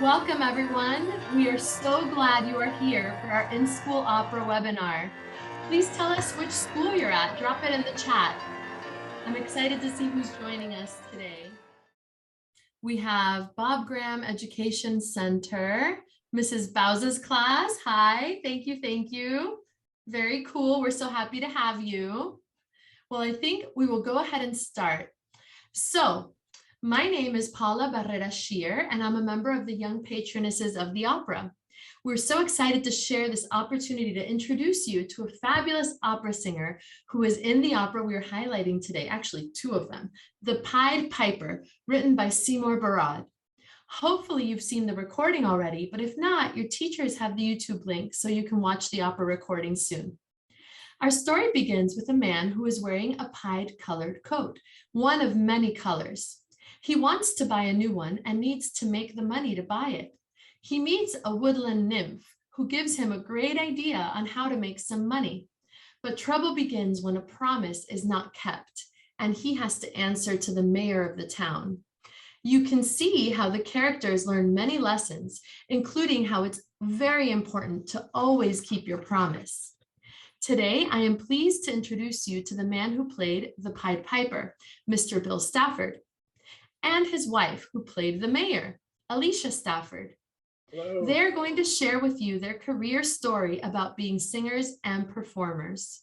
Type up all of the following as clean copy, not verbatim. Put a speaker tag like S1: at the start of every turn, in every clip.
S1: Welcome, everyone. We are so glad you are here for our in-school opera webinar. Please tell us which school you're at. Drop it in the chat. I'm excited to see who's joining us today. We have Bob Graham Education Center, Mrs. Bowza's class. Hi, thank you, thank you. Very cool. We're so happy to have you. Well, I think we will go ahead and start. So, my name is Paula Barrera Shear, and I'm a member of the Young Patronesses of the Opera. We're so excited to share this opportunity to introduce you to a fabulous opera singer who is in the opera we are highlighting today, actually two of them, The Pied Piper, written by Seymour Barad. Hopefully you've seen the recording already, but if not, your teachers have the YouTube link so you can watch the opera recording soon. Our story begins with a man who is wearing a pied-colored coat, one of many colors. He wants to buy a new one and needs to make the money to buy it. He meets a woodland nymph who gives him a great idea on how to make some money. But trouble begins when a promise is not kept, and he has to answer to the mayor of the town. You can see how the characters learn many lessons, including how it's very important to always keep your promise. Today, I am pleased to introduce you to the man who played the Pied Piper, Mr. Bill Stafford, and his wife who played the mayor, Alicia Stafford.
S2: Hello.
S1: They're going to share with you their career story about being singers and performers.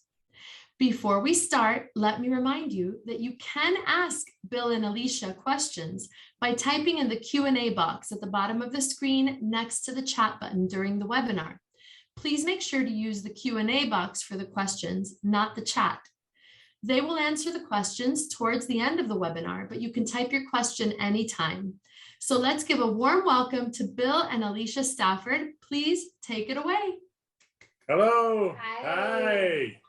S1: Before we start, let me remind you that you can ask Bill and Alicia questions by typing in the Q&A box at the bottom of the screen next to the chat button during the webinar. Please make sure to use the Q&A box for the questions, not the chat. They will answer the questions towards the end of the webinar, but you can type your question anytime. So let's give a warm welcome to Bill and Alicia Stafford. Please take it away.
S2: Hello.
S3: Hi.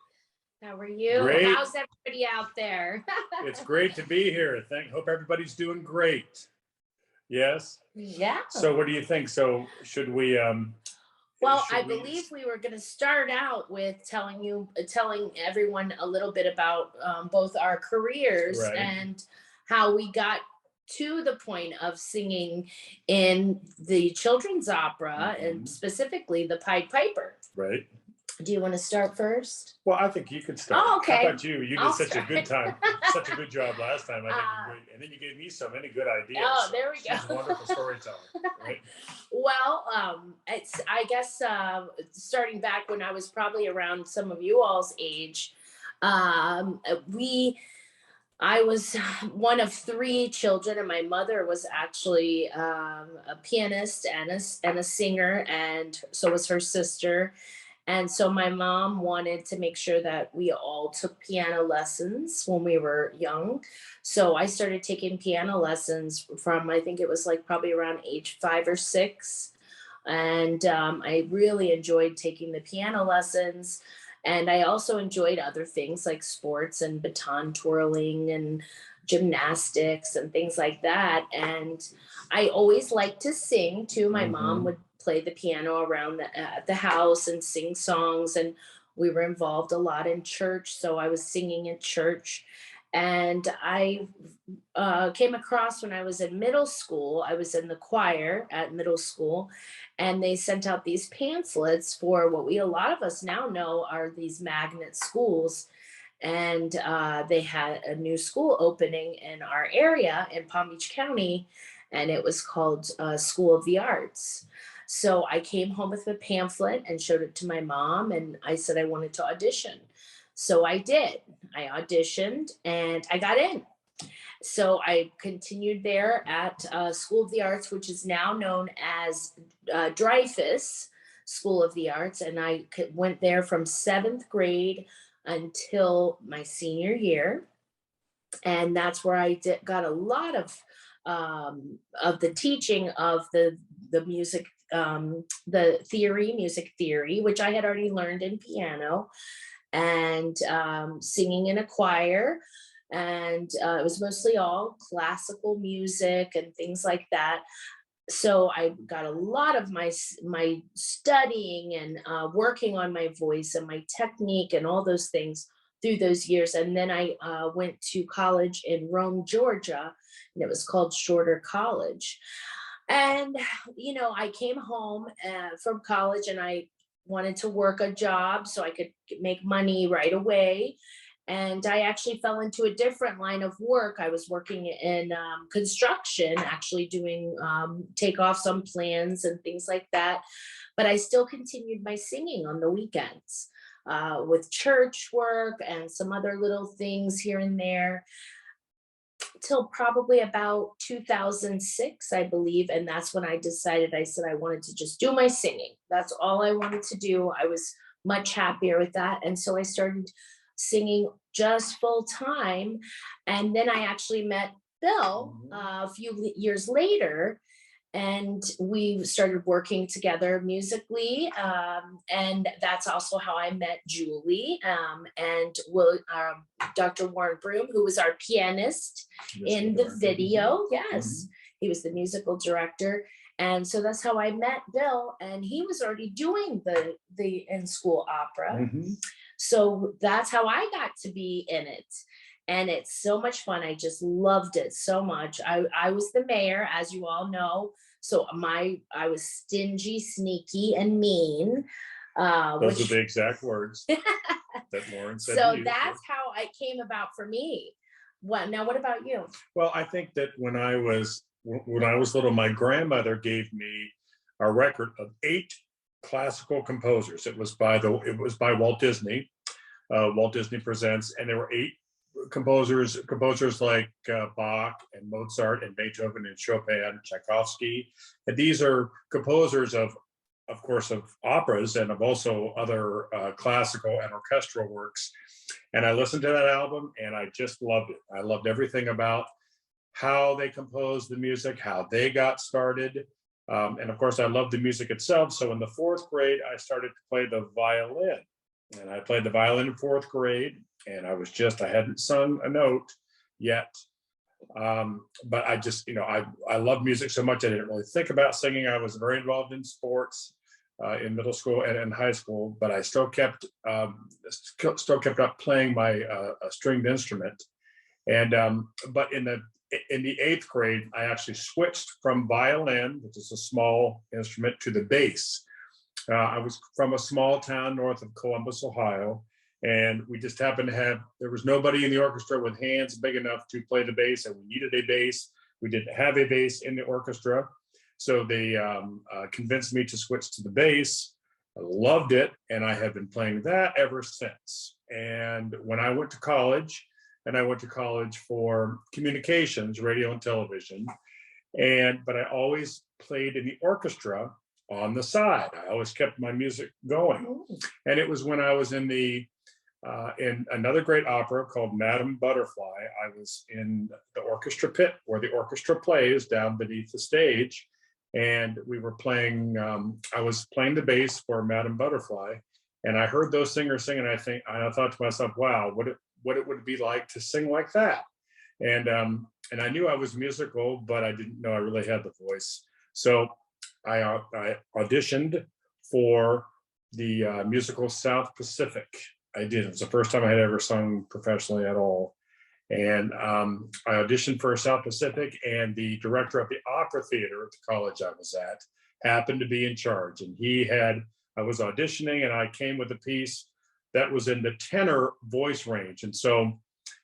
S3: How are you?
S2: Great.
S3: How's everybody out there?
S2: It's great to be here. Hope everybody's doing great. Yes.
S3: Yeah.
S2: So what do you think? So should we
S3: Well, I believe we were going to start out with telling everyone a little bit about both our careers
S2: Right.
S3: and how we got to the point of singing in the children's opera and specifically the Pied Piper.
S2: Right.
S3: Do you want to start first?
S2: Well, I think you can start.
S3: Oh, okay.
S2: How about you? You did
S3: I'll
S2: such
S3: start.
S2: a good job last time. I think you're great. And then you gave me so many good ideas.
S3: Oh, there we go.
S2: She's a wonderful storyteller, right?
S3: Well, I guess starting back when I was probably around some of you all's age, I was one of three children, and my mother was actually a pianist and a singer, and so was her sister. And so my mom wanted to make sure that we all took piano lessons when we were young. So I started taking piano lessons from, I think it was like probably around age 5 or 6. And I really enjoyed taking the piano lessons. And I also enjoyed other things like sports and baton twirling and gymnastics and things like that. And I always liked to sing too. My mom would play the piano around the house and sing songs. And we were involved a lot in church. So I was singing in church. And I came across when I was in middle school, I was in the choir at middle school, and they sent out these pamphlets for what a lot of us now know are these magnet schools. And they had a new school opening in our area in Palm Beach County, and it was called School of the Arts. So I came home with a pamphlet and showed it to my mom, and I said I wanted to audition. So I did. I auditioned and I got in. So I continued there at School of the Arts, which is now known as Dreyfus School of the Arts. And I went there from 7th grade until my senior year. And that's where I got a lot of the teaching of the music, music theory, which I had already learned in piano, and singing in a choir. And it was mostly all classical music and things like that. So I got a lot of my studying and working on my voice and my technique and all those things through those years. And then I went to college in Rome, Georgia, and it was called Shorter College. And, you know, I came home from college and I wanted to work a job so I could make money right away. And I actually fell into a different line of work. I was working in construction, actually doing takeoffs on plans and things like that. But I still continued my singing on the weekends with church work and some other little things here and there till probably about 2006, I believe. And that's when I decided, I said I wanted to just do my singing. That's all I wanted to do. I was much happier with that. And so I started singing just full time. And then I actually met Bill a few years later, and we started working together musically. And that's also how I met Julie and Dr. Warren Broom, who was our pianist in the video. Yes, he was the musical director. And so that's how I met Bill, and he was already doing the in-school opera. So that's how I got to be in it. And it's so much fun. I just loved it so much. I was the mayor, as you all know. So I was stingy, sneaky, and mean.
S2: Those are the exact words that Lauren said.
S3: So that's how it came about for me. Now, what about you?
S2: Well, I think that when I was little, my grandmother gave me a record of 8 classical composers. It was by Walt Disney. Walt Disney Presents, and there were 8 composers like Bach and Mozart and Beethoven and Chopin, Tchaikovsky. And these are composers of course, of operas and of also other classical and orchestral works. And I listened to that album and I just loved it. I loved everything about how they composed the music, how they got started. And of course, I loved the music itself. So in the 4th grade, I started to play the violin. And I played the violin in 4th grade, and I hadn't sung a note yet. But I just, I love music so much, I didn't really think about singing. I was very involved in sports in middle school and in high school, but I still kept up playing my stringed instrument. And but in the 8th grade, I actually switched from violin, which is a small instrument, to the bass. I was from a small town north of Columbus, Ohio, and we just happened to there was nobody in the orchestra with hands big enough to play the bass, and we needed a bass. We didn't have a bass in the orchestra, so they convinced me to switch to the bass. I loved it, and I have been playing that ever since. And when I went to college, for communications, radio and television, but I always played in the orchestra on the side. I always kept my music going. And it was when I was in another great opera called Madame Butterfly. I was in the orchestra pit where the orchestra plays down beneath the stage. And we were playing, I was playing the bass for Madame Butterfly. And I heard those singers sing, and I thought to myself, wow, what it would be like to sing like that. And I knew I was musical, but I didn't know I really had the voice. So I auditioned for the musical South Pacific. I did. It was the first time I had ever sung professionally at all. And I auditioned for South Pacific, and the director of the opera theater at the college I was at happened to be in charge. And I was auditioning, and I came with a piece that was in the tenor voice range. And so,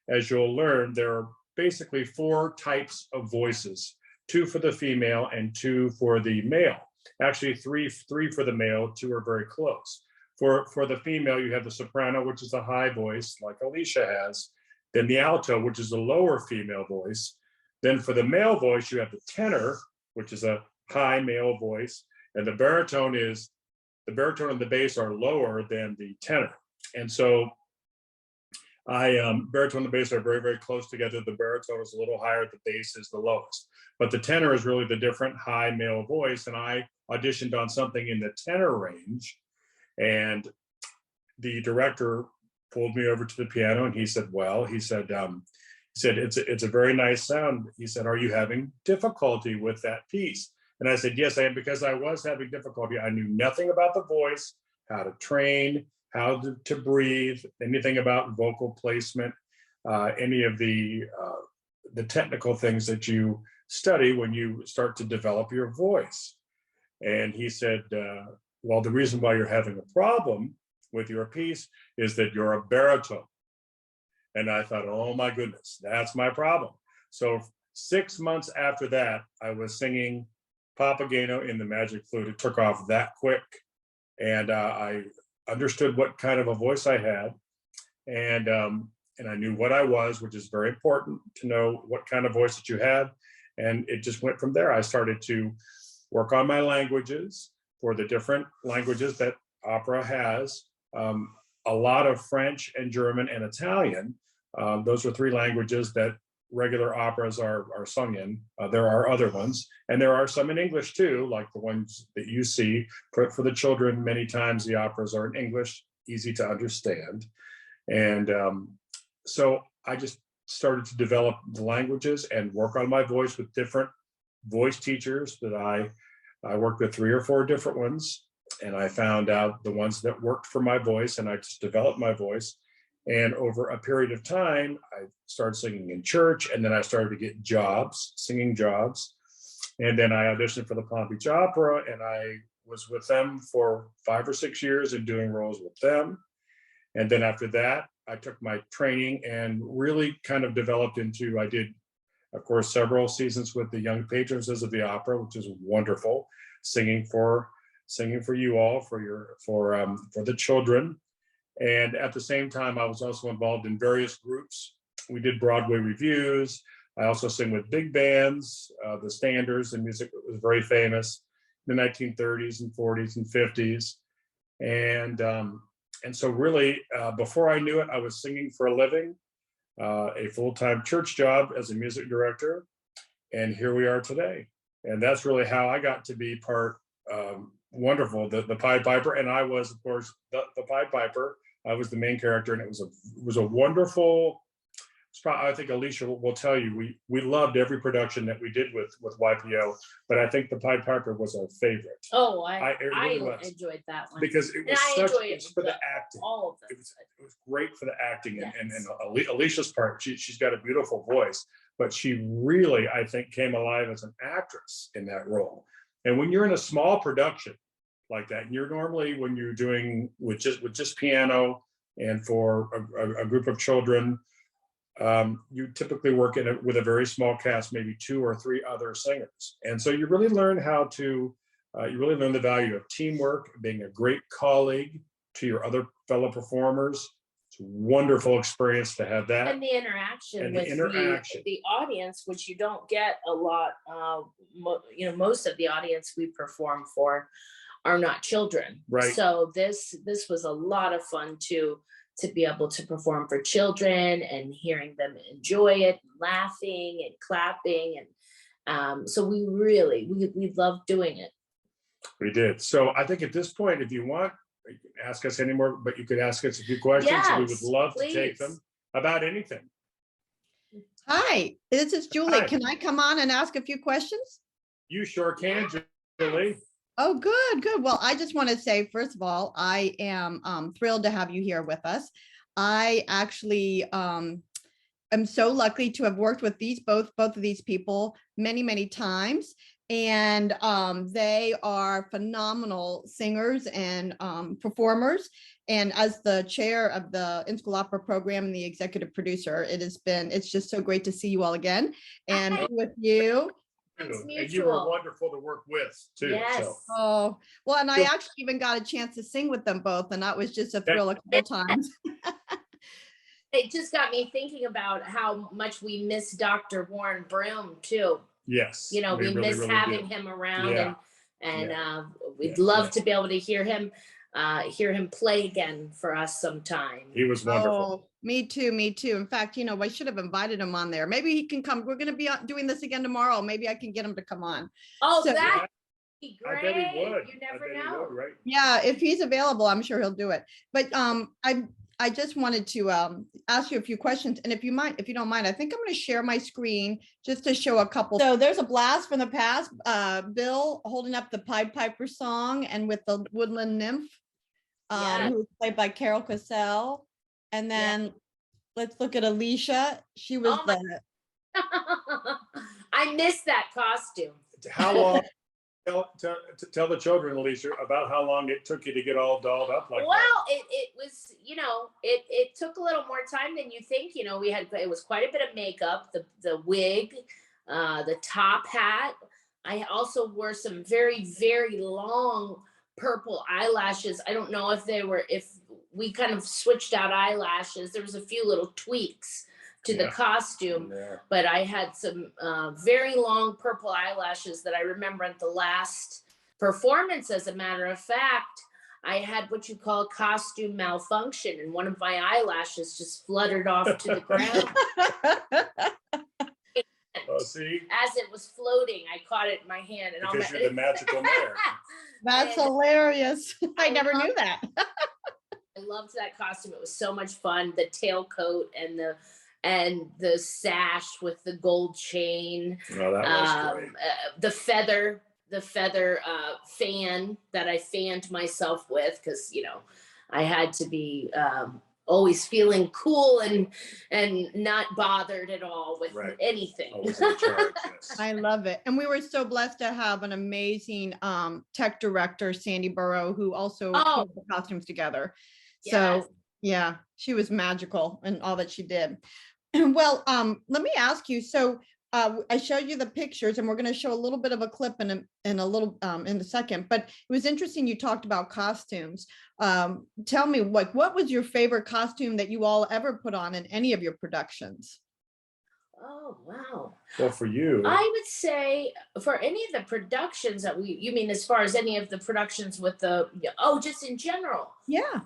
S2: as you'll learn, there are basically 4 types of voices: 2 for the female and 2 for the male. Actually, three for the male, 2 are very close. For the female, you have the soprano, which is a high voice, like Alicia has. Then the alto, which is a lower female voice. Then for the male voice, you have the tenor, which is a high male voice. And the baritone and the bass are lower than the tenor. And so baritone and the bass are very, very close together. The baritone is a little higher, the bass is the lowest. But the tenor is really the different high male voice. And I auditioned on something in the tenor range. And the director pulled me over to the piano, and he said, it's a very nice sound. He said, are you having difficulty with that piece? And I said, yes, I am, because I was having difficulty. I knew nothing about the voice, how to train, how to breathe, anything about vocal placement, any of the technical things that you study when you start to develop your voice. And he said, well, the reason why you're having a problem with your piece is that you're a baritone. And I thought, oh my goodness, that's my problem. So 6 months after that, I was singing Papageno in the Magic Flute. It took off that quick. And I understood what kind of a voice I had. And I knew what I was, which is very important to know what kind of voice that you had. And it just went from there. I started to work on my languages for the different languages that opera has. A lot of French and German and Italian. Those are three languages that regular operas are sung in. There are other ones, and there are some in English too, like the ones that you see. For the children, many times the operas are in English, easy to understand. And so I just started to develop the languages and work on my voice with different voice teachers that I worked with 3 or 4 different ones. And I found out the ones that worked for my voice, and I just developed my voice. And over a period of time, I started singing in church, and then I started to get jobs, singing jobs. And then I auditioned for the Palm Beach Opera, and I was with them for 5 or 6 years and doing roles with them. And then after that, I took my training and really kind of developed into, I did, of course, several seasons with the Young Patronesses of the Opera, which is wonderful, singing for you all, for the children. And at the same time, I was also involved in various groups. We did Broadway reviews. I also sing with big bands, the Standards, and music that was very famous in the 1930s and 40s and 50s. And so really, before I knew it, I was singing for a living, a full-time church job as a music director. And here we are today. And that's really how I got to be part, wonderful, the Pied Piper. And I was, of course, the Pied Piper. I was the main character, and it was a wonderful. I think Alicia will tell you, we loved every production that we did with YPO, but I think the Pied Piper was our favorite.
S3: Oh,
S2: it really
S3: I
S2: was.
S3: enjoyed that one
S2: Because it was for the acting.
S3: All of them.
S2: It was great for the acting.
S3: Yes.
S2: And Alicia's part, she's got a beautiful voice, but she really, I think, came alive as an actress in that role. And when you're in a small production like that, and you're normally, when you're doing with just piano and for a group of children, you typically work with a very small cast, maybe 2 or 3 other singers. And so you really learn you really learn the value of teamwork, being a great colleague to your other fellow performers. It's a wonderful experience to have that.
S3: And the interaction
S2: And
S3: with
S2: the interaction.
S3: the audience, which you don't get a lot. Most of the audience we perform for are not children.
S2: Right.
S3: So this was a lot of fun to be able to perform for children and hearing them enjoy it, laughing and clapping. And so we loved doing it.
S2: We did. So I think at this point, if you want, you can ask us any more, but you could ask us a few questions.
S3: Yes,
S2: we would love
S3: please.
S2: to take them about anything.
S4: Hi, this is Julie.
S2: Hi.
S4: Can I come on and ask a few questions?
S2: You sure can, Julie.
S4: Oh, good, good. Well, I just want to say, first of all, I am thrilled to have you here with us. I actually am so lucky to have worked with both of these people many, many times. And they are phenomenal singers and performers. And as the chair of the In-School Opera program and the executive producer, it's just so great to see you all again and be with you.
S3: It's
S2: And you were
S3: mutual.
S2: wonderful to work with too.
S3: Yes.
S2: So.
S4: Oh, well, and I
S2: So-
S4: actually even got a chance to sing with them both, and that was just a thrill a couple times.
S3: It just got me thinking about how much we miss Dr. Warren Broom too.
S2: Yes.
S3: We
S2: really,
S3: miss
S2: really
S3: having
S2: do.
S3: him around,
S2: Yeah.
S3: and we'd
S2: Yeah.
S3: love to be able to hear him play again for us sometime.
S2: He was wonderful.
S4: Oh, me too, me too. In fact, I should have invited him on there. Maybe he can come. We're going to be doing this again tomorrow. Maybe I can get him to come on.
S3: Oh,
S4: So-
S3: that'd be
S2: I
S3: great.
S2: bet he would.
S3: You never
S2: I bet
S3: know.
S2: He would, right?
S4: Yeah, if he's available, I'm sure he'll do it. But I just wanted to ask you a few questions, and if you don't mind, I think I'm going to share my screen just to show a couple. So there's a blast from the past. Bill holding up the Pied Piper song, and with the Woodland Nymph,
S3: Yes.
S4: who was played by Carol Cassell. And then let's look at Alicia. She was
S3: Oh my- I miss that costume.
S2: How long? Tell the children, Alicia, about how long it took you to get all dolled up like that.
S3: Well, it was, it took a little more time than you think. It was quite a bit of makeup, the wig, the top hat. I also wore some very, very long purple eyelashes. I don't know if we kind of switched out eyelashes. There was a few little tweaks to the costume, but I had some very long purple eyelashes that I remember at the last performance. As a matter of fact, I had what you call costume malfunction, and one of my eyelashes just fluttered off to the ground.
S2: Oh, see?
S3: As it was floating, I caught it in my hand. And
S2: because you're the magical mayor.
S4: That's hilarious. I never knew that.
S3: I loved that costume. It was so much fun. The tailcoat and the sash with the gold chain.
S2: Oh, that was great.
S3: The feather fan that I fanned myself with, because I had to be always feeling cool and not bothered at all with anything.
S2: Always in charge, yes.
S4: I love it. And we were so blessed to have an amazing tech director, Sandy Burrow, who also put the costumes together.
S3: Yes.
S4: So yeah, she was magical in all that she did. Well, let me ask you, so I showed you the pictures, and we're going to show a little bit of a clip in a second, but it was interesting you talked about costumes. Tell me, what was your favorite costume that you all ever put on in any of your productions?
S3: Oh, wow.
S2: Well, for you,
S3: I would say for any of the productions that you mean as far as any of the productions with just in general?
S4: Yeah.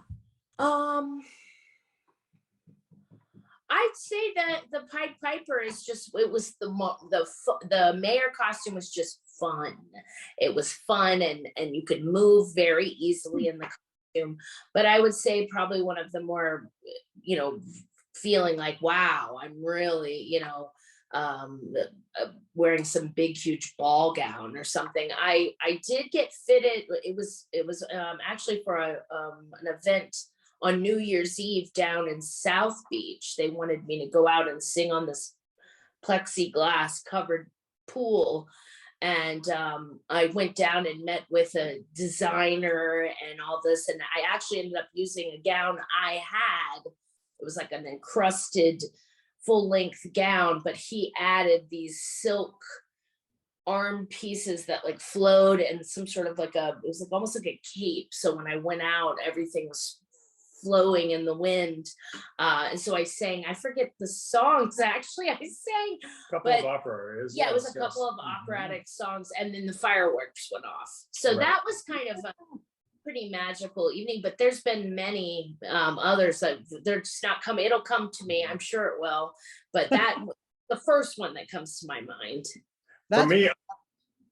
S3: I'd say that the Pied Piper is the mayor costume was just fun. It was fun, and you could move very easily in the costume. But I would say probably one of the more, feeling like, wow, I'm really, wearing some big, huge ball gown or something. I did get fitted. It was actually for an event on New Year's Eve down in South Beach. They wanted me to go out and sing on this plexiglass covered pool. And I went down and met with a designer and all this. And I actually ended up using a gown I had. It was like an encrusted full-length gown, but he added these silk arm pieces that like flowed and some sort of it was like almost like a cape. So when I went out, everything was flowing in the wind. And so I sang, I forget the songs actually I sang.
S2: A couple of opera areas.
S3: Yeah, it was a couple of operatic songs, and then the fireworks went off. So that was kind of a pretty magical evening, but there's been many others that they're just not coming. It'll come to me, I'm sure it will. But that the first one that comes to my mind.
S2: For me, I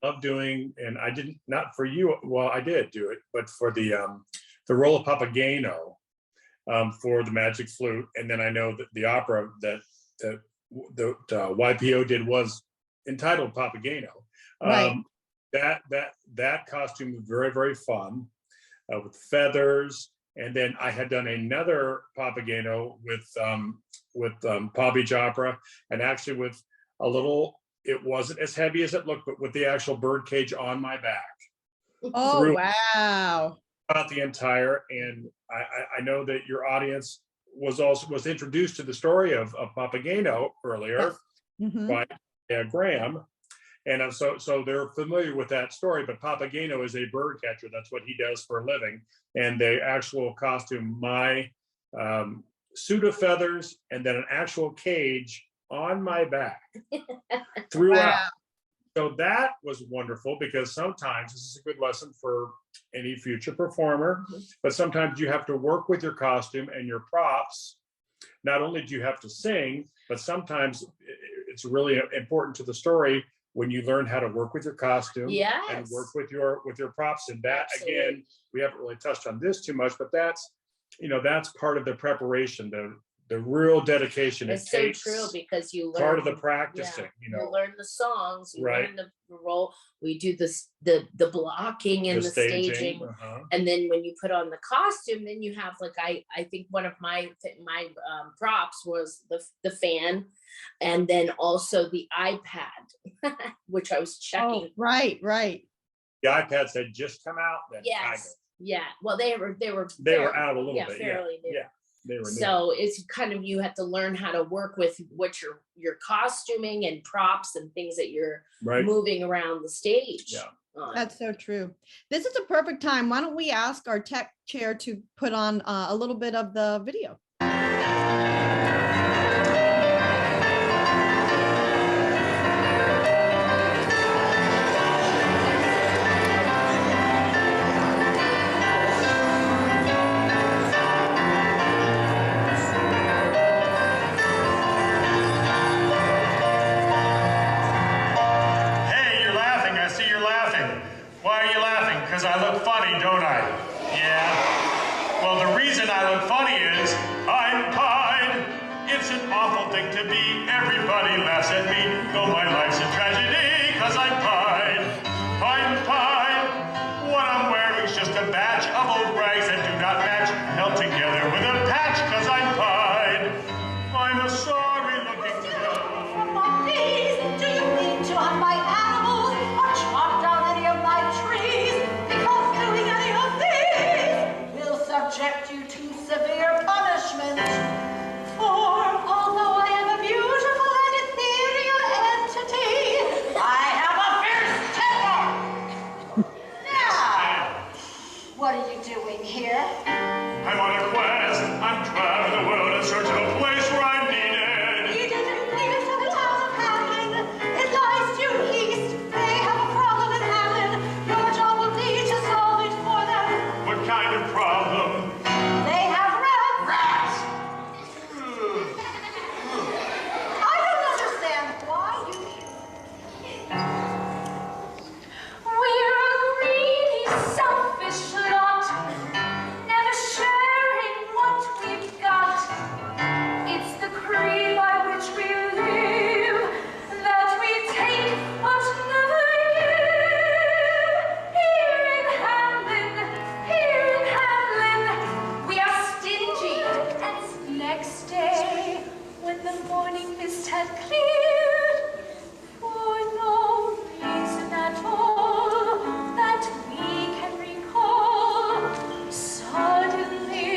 S2: love doing, and I didn't, not for you, well, I did do it, but for the role of Papageno, for the Magic Flute. And then I know that the opera that the YPO did was entitled Papageno.
S4: Right.
S2: That costume was very, very fun, with feathers. And then I had done another Papageno with Palm Beach Opera, and actually with a little, it wasn't as heavy as it looked, but with the actual bird cage on my back.
S4: Oh, wow.
S2: About the entire, and I know that your audience was introduced to the story of Papageno earlier by Graham, and so they're familiar with that story. But Papageno is a bird catcher. That's what he does for a living. And the actual costume, my suit of feathers, and then an actual cage on my back throughout. Wow. So that was wonderful, because sometimes this is a good lesson for any future performer, but sometimes you have to work with your costume and your props. Not only do you have to sing, but sometimes it's really important to the story when you learn how to work with your costume and work with your props. And that, again, we haven't really touched on this too much, but that's part of the preparation, the real dedication it
S3: It's so
S2: takes.
S3: true because you learn
S2: Part of the practicing,
S3: you learn the songs, you
S2: Right.
S3: learn the role. We do the blocking and the staging. And then when you put on the costume, then you have like I think one of my props was the fan, and then also the iPad, which I was checking.
S4: Oh, right.
S2: The iPads had just come out then.
S3: Yes, yeah. Well, they were
S2: out a little bit.
S3: fairly new.
S2: Yeah, they were new.
S3: So it's kind of, you have to learn how to work with what your costuming and props and things that you're
S2: Right.
S3: moving around the stage.
S2: Yeah.
S3: on.
S4: That's so true. This is a perfect time. Why don't we ask our tech chair to put on a little bit of the video?
S5: Hey, you're laughing. I see you're laughing. Why are you laughing? Because I look funny, don't I? Yeah. Well, the reason I look funny is I'm pied. It's an awful thing to be. Everybody laughs at me. Though my life's a tragedy, because I'm pied. I'm pied. What I'm wearing's just a batch of old rags that do not match, held together with a patch, because I'm pied. I'm a sorry-looking girl.
S6: Do you mean to have my animals or chop down any of my trees? Because doing any of these will subject you to severe punishment. For although I am a beautiful and ethereal entity, I have a fierce temper. Now, what are you doing here?
S5: I'm on a quest. I'm traveling the world in search of a place where I'm needed.
S6: You didn't leave it to the town of Hammond. It lies due east. They have a problem in Hammond. Your job will be to solve it for them.
S5: What kind of problem?
S6: They have rats.
S5: Rats!
S6: I don't understand why you. We're a greedy, selfish lot, never sharing what we've got. It's the creed by which we live, that we take but never give. Here in Hamlin, we are stingy. And next day, when the morning mist had cleared, for no reason at all that we can recall, suddenly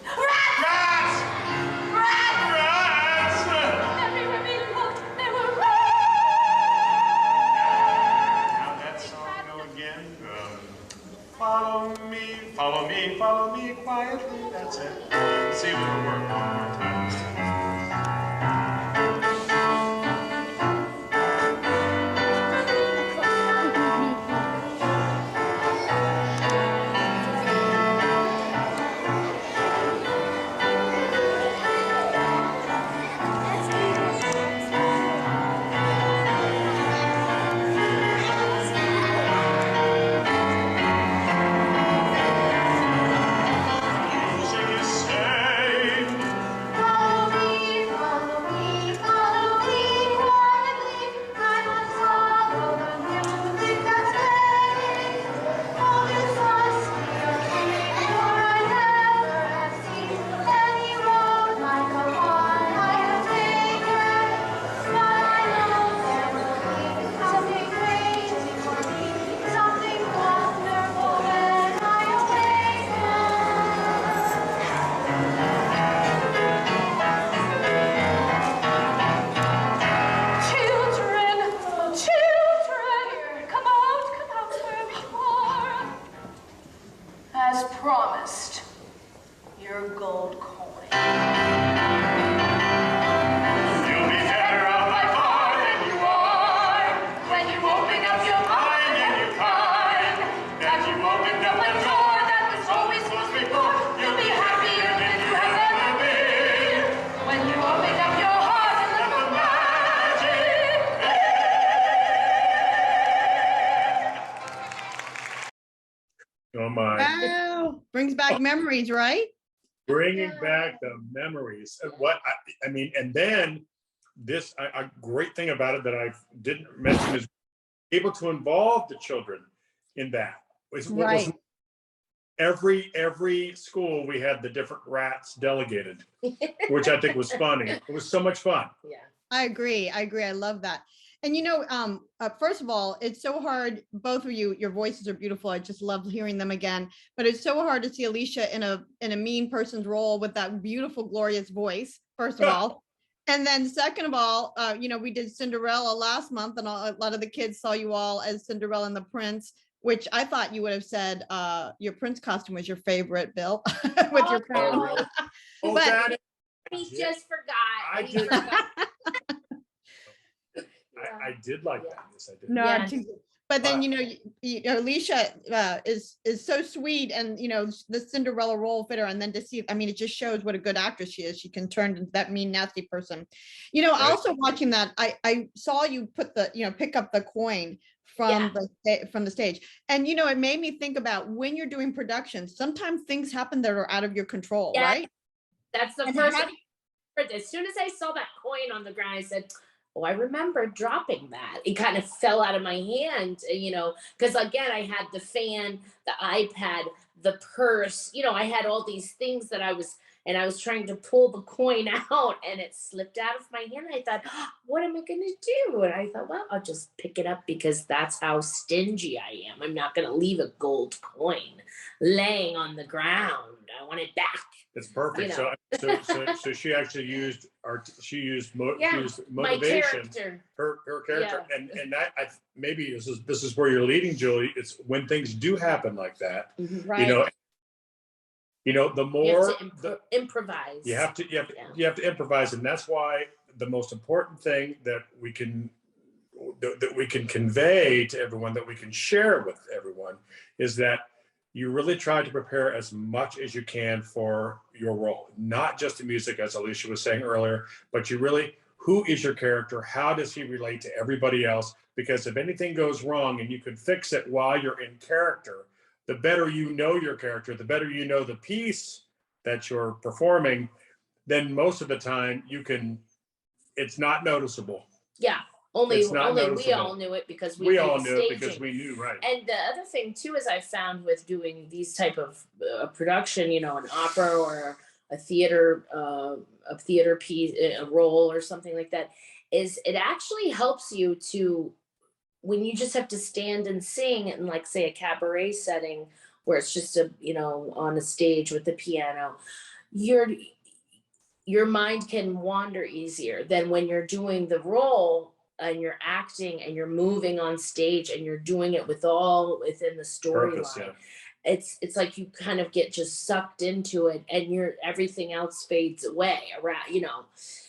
S5: Rats! Rats!
S6: everywhere we looked, there were
S5: How'd that song go again? Follow me quietly. That's it. Let's see if it'll work one more time. Music is safe.
S4: brings back memories, right?
S2: Bringing back the memories. And what I mean, and then this a great thing about it that I didn't mention is able to involve the children in that. Was what was
S4: Right.
S2: every school we had the different rats delegated, which I think was funny. It was so much fun.
S3: Yeah.
S4: I agree. I agree. I love that. And first of all, it's so hard. Both of you, your voices are beautiful. I just love hearing them again. But it's so hard to see Alicia in a mean person's role with that beautiful, glorious voice. First of all, and then second of all, we did Cinderella last month, and a lot of the kids saw you all as Cinderella and the Prince, which I thought you would have said your Prince costume was your favorite, Bill, with your crown.
S2: really? Oh,
S4: But-
S2: that
S3: He
S2: Yeah.
S3: just forgot.
S2: I
S3: He
S2: did.
S3: forgot.
S2: I did like that. Yes, I did.
S4: No,
S3: Yeah.
S4: I'm teasing. But then Alicia is so sweet, and the Cinderella role fit her. And then to see, I mean, it just shows what a good actress she is. She can turn into that mean, nasty person. Also watching that, I saw you put pick up the coin from the stage, and it made me think about when you're doing productions. Sometimes things happen that are out of your control,
S3: Yeah.
S4: right?
S3: That's the
S4: And
S3: first
S4: how-
S3: thing. As soon as I saw that coin on the ground, I said, "Oh, I remember dropping that." It kind of fell out of my hand, because again, I had the fan, the iPad, the purse. I had all these things that I was trying to pull the coin out, and it slipped out of my hand. I thought, "What am I going to do?" And I thought, well, I'll just pick it up because that's how stingy I am. I'm not going to leave a gold coin laying on the ground. I want it back.
S2: It's perfect. So she actually used
S3: Yeah,
S2: used
S3: My
S2: motivation.
S3: character.
S2: Her character, and maybe this is where you're leading, Julie. It's when things do happen like that.
S4: Right.
S2: The
S3: You have
S2: more
S3: to improvise.
S2: you have to improvise, and that's why the most important thing that we can convey to everyone, that we can share with everyone, is that you really try to prepare as much as you can for your role, not just the music, as Alicia was saying earlier, but who is your character? How does he relate to everybody else? Because if anything goes wrong and you can fix it while you're in character, the better you know your character, the better you know the piece that you're performing, then most of the time it's not noticeable.
S3: Yeah. Only
S2: It's not
S3: we
S2: noticeable.
S3: all knew it because we
S2: We
S3: did
S2: all
S3: the
S2: knew it because
S3: staging.
S2: we knew, right?
S3: And the other thing too is I found with doing these type of production, an opera or a theater piece, a role or something like that, is it actually helps you to, when you just have to stand and sing in, like, say, a cabaret setting where it's just on a stage with the piano, your mind can wander easier than when you're doing the role and you're acting and you're moving on stage and you're doing it within the
S2: Purpose,
S3: storyline.
S2: yeah.
S3: It's like you kind of get just sucked into it, and everything else fades away around.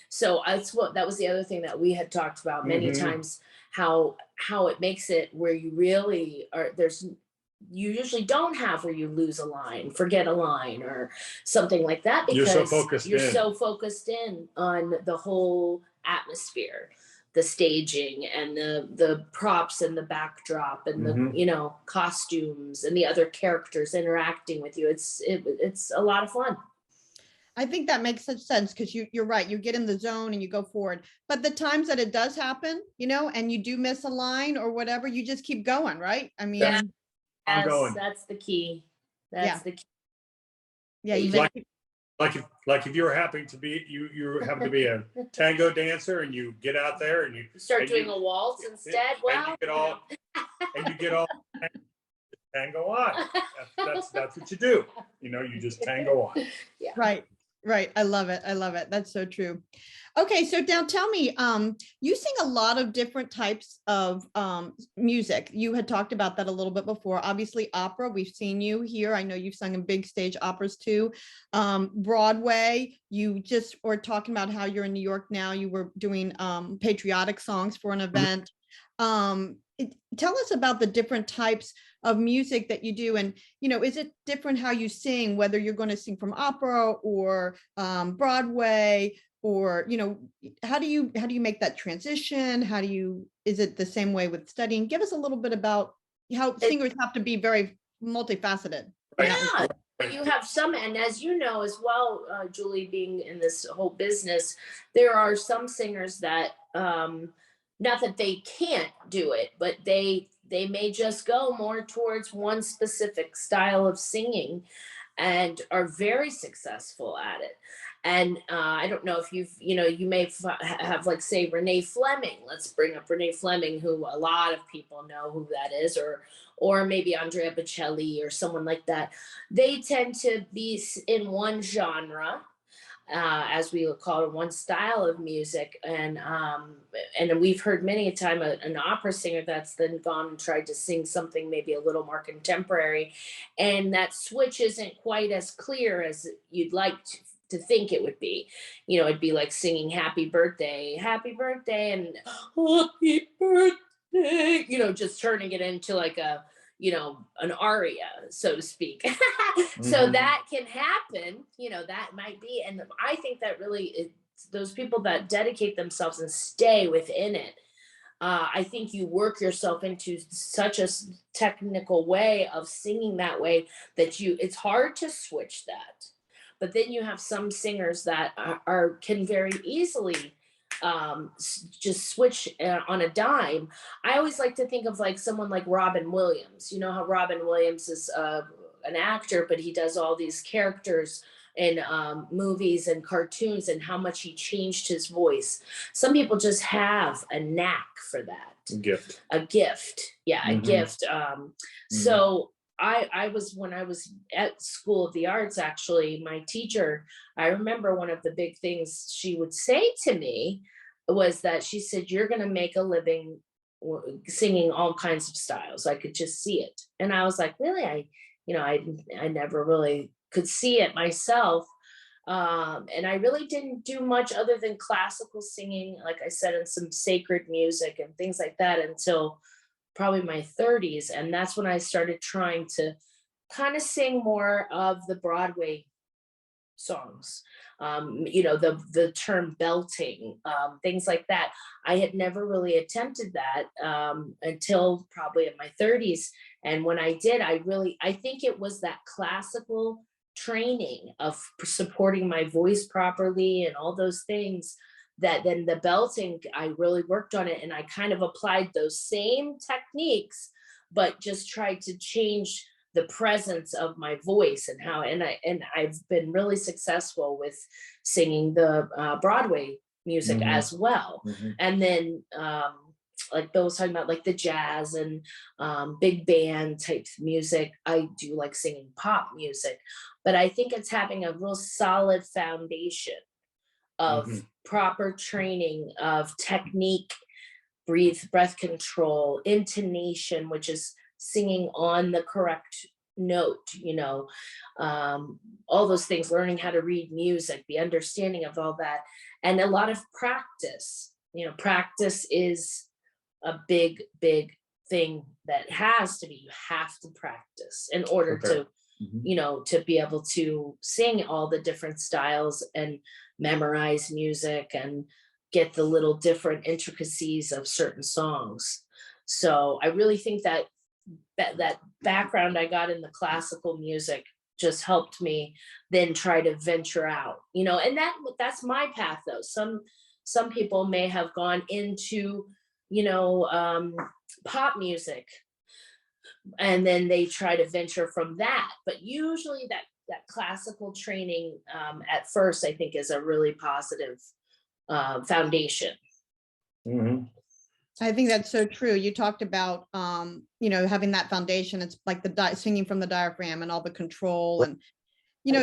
S3: So that was the other thing that we had talked about many times, how it makes it where you really are, you usually don't have where you lose a line, forget a line or something like that, because
S2: You're so
S3: focused in on the whole atmosphere, the staging and the props and the backdrop and the costumes and the other characters interacting with you. It's a lot of fun.
S4: I think that makes such sense, because you're right. You get in the zone and you go forward. But the times that it does happen, and you do miss a line or whatever, you just keep going, right? I mean,
S2: Yeah.
S3: Yes,
S2: Ongoing.
S3: that's the key. That's the key.
S4: yeah, you
S2: Like-
S4: just,
S2: Like if you're happy to be you happen to be a tango dancer and you get out there and you
S3: Start
S2: and
S3: doing
S2: you-
S3: a waltz instead.
S2: and
S3: Well,
S2: you get all tango on. That's what you do. You just tango on.
S4: right. I love it. I love it. That's so true. Okay, so now tell me, you sing a lot of different types of music. You had talked about that a little bit before. Obviously, opera. We've seen you here. I know you've sung in big stage operas too. Broadway. You just were talking about how you're in New York now. You were doing patriotic songs for an event. Tell us about the different types of music that you do, and is it different how you sing, whether you're going to sing from opera or Broadway, or how do you make that transition? Is it the same way with studying? Give us a little bit about how singers have to be very multifaceted.
S3: yeah, You have some, and as you know as well, Julie, being in this whole business, there are some singers that, not that they can't do it, but they may just go more towards one specific style of singing and are very successful at it. And I don't know if you may have, like, say, Renee Fleming. Let's bring up Renee Fleming, who a lot of people know who that is, or maybe Andrea Bocelli or someone like that. They tend to be in one genre, as we would call it, one style of music. And we've heard many a time an opera singer that's then gone and tried to sing something maybe a little more contemporary, and that switch isn't quite as clear as you'd like to think it would be. It'd be like singing happy birthday, and happy birthday, just turning it into like an aria, so to speak. So that can happen, that might be. And I think that really, it's those people that dedicate themselves and stay within it. I think you work yourself into such a technical way of singing that way that it's hard to switch that. But then you have some singers that can very easily just switch on a dime. I always like to think of like someone like Robin Williams. You know how Robin Williams is an actor, but he does all these characters in movies and cartoons, and how much he changed his voice. Some people just have a knack for that. A gift. Yeah, a gift. So I was, when I was at School of the Arts, actually, my teacher, I remember one of the big things she would say to me was that she said, "You're going to make a living singing all kinds of styles." I could just see it. And I was like, really? I never really could see it myself. And I really didn't do much other than classical singing, like I said, and some sacred music and things like that until probably my 30s. And that's when I started trying to kind of sing more of the Broadway songs, the term belting, things like that. I had never really attempted that until probably in my 30s. And when I did, I think it was that classical training of supporting my voice properly and all those things, that then the belting, I really worked on it, and I kind of applied those same techniques, but just tried to change the presence of my voice and how, and I've been really successful with singing the Broadway music as well. And then like Bill was talking about, like the jazz and big band type music, I do like singing pop music, but I think it's having a real solid foundation of proper training of technique, breath control, intonation, which is singing on the correct note, all those things, learning how to read music, the understanding of all that, and a lot of practice. Practice is a big thing that has to be. You have to practice in order to to be able to sing all the different styles and memorize music and get the little different intricacies of certain songs. So I really think that background I got in the classical music just helped me then try to venture out, and that's my path though. Some people may have gone into, pop music, and then they try to venture from that. But usually that classical training at first, I think, is a really positive foundation.
S4: I think that's so true. You talked about, having that foundation. It's like singing from the diaphragm and all the control, and